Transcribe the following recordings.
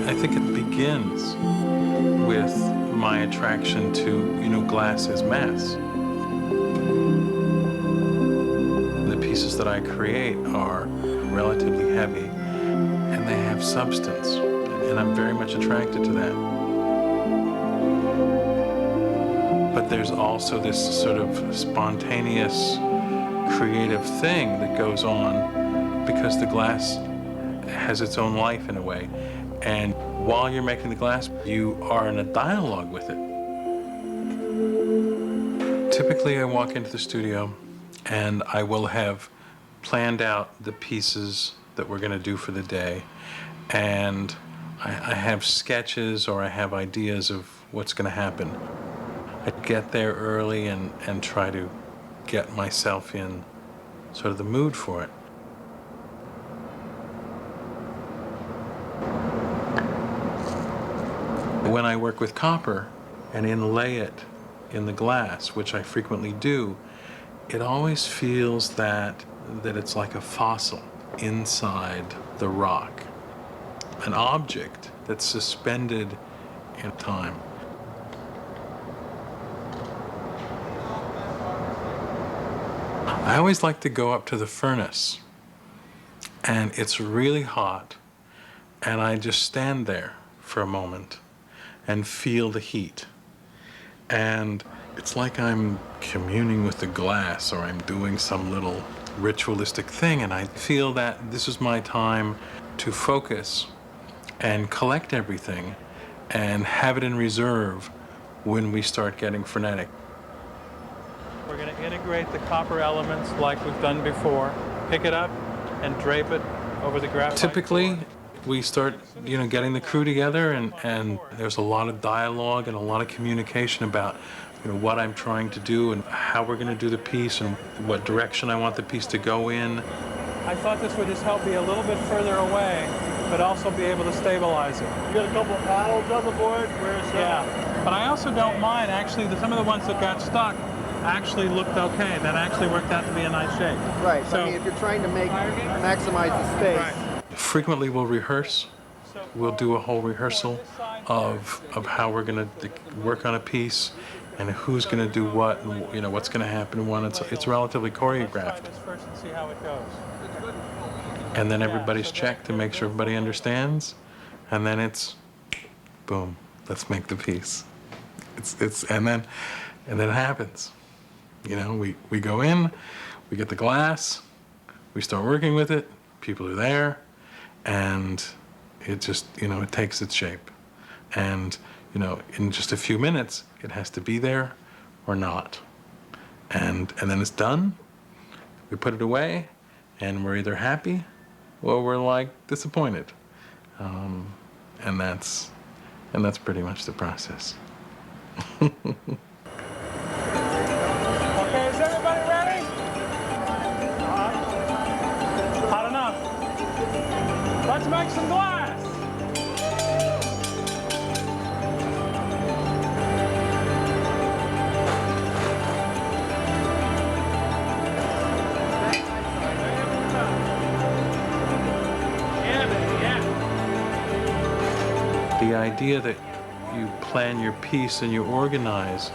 I think it begins with my attraction to, glass as mass. The pieces that I create are relatively heavy and they have substance, and I'm very much attracted to that. But there's also this sort of spontaneous, creative thing that goes on because the glass has its own life in a way. And while you're making the glass, you are in a dialogue with it. Typically, I walk into the studio and I will have planned out the pieces that we're going to do for the day. And I have sketches or I have ideas of what's going to happen. I get there early and try to get myself in sort of the mood for it. When I work with copper and inlay it in the glass, which I frequently do, it always feels that it's like a fossil inside the rock, an object that's suspended in time. I always like to go up to the furnace, and it's really hot, and I just stand there for a moment and feel the heat. And it's like I'm communing with the glass, or I'm doing some little ritualistic thing, and I feel that this is my time to focus and collect everything and have it in reserve when we start getting frenetic. We're going to integrate the copper elements like we've done before, pick it up and drape it over the graphite. Typically, we start, getting the crew together, and there's a lot of dialogue and a lot of communication about, what I'm trying to do and how we're going to do the piece and what direction I want the piece to go in. I thought this would just help me a little bit further away, but also be able to stabilize it. You got a couple of paddles on the board? Yeah, but I also don't mind, actually, some of the ones that got stuck actually looked okay. That actually worked out to be a nice shape. Right, so I mean, if you're trying to maximize the space. Right. Frequently we'll rehearse. We'll do a whole rehearsal of how we're going to work on a piece and who's going to do what and what's going to happen when it's relatively choreographed. And then everybody's checked to make sure everybody understands, and then it's boom, let's make the piece. And then it happens. We go in, we get the glass, we start working with it, people are there, and it just, it takes its shape. And, in just a few minutes, it has to be there or not. And then it's done, we put it away, and we're either happy or we're disappointed. And that's pretty much the process. Let's make some glass. The idea that you plan your piece and you organize,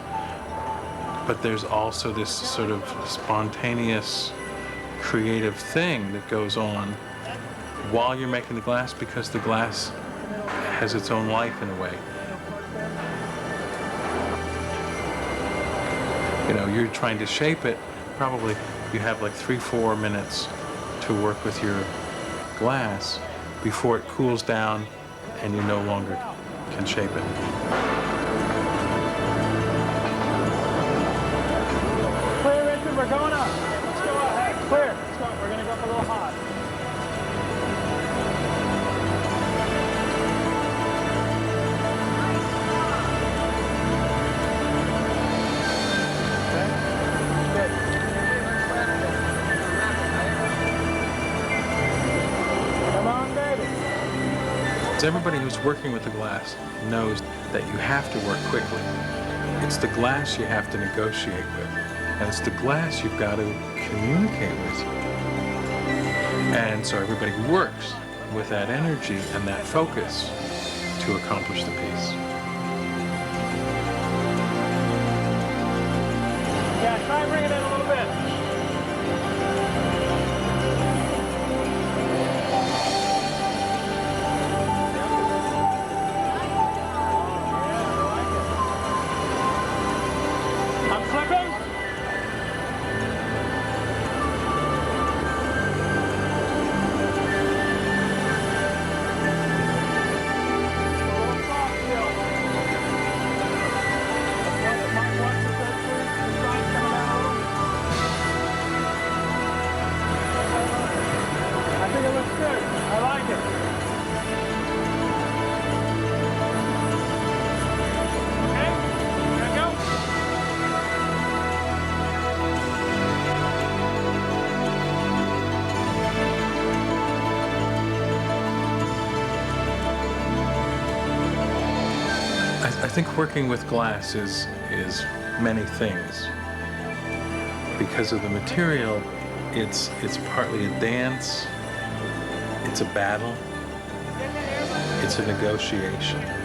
but there's also this sort of spontaneous, creative thing that goes on while you're making the glass, because the glass has its own life in a way. You're trying to shape it. Probably you have 3-4 minutes to work with your glass before it cools down and you no longer can shape it. Clear, Richard, we're going up. Let's go ahead. Clear. Let's go. We're going to go up a little hot. Everybody who's working with the glass knows that you have to work quickly. It's the glass you have to negotiate with, and it's the glass you've got to communicate with. And so everybody works with that energy and that focus to accomplish the piece. Yeah, try and bring it in a little bit. I'm slipping. I think it looks good. I like it. Okay, here we go. I think working with glass is many things. Because of the material, it's partly a dance, it's a battle, it's a negotiation.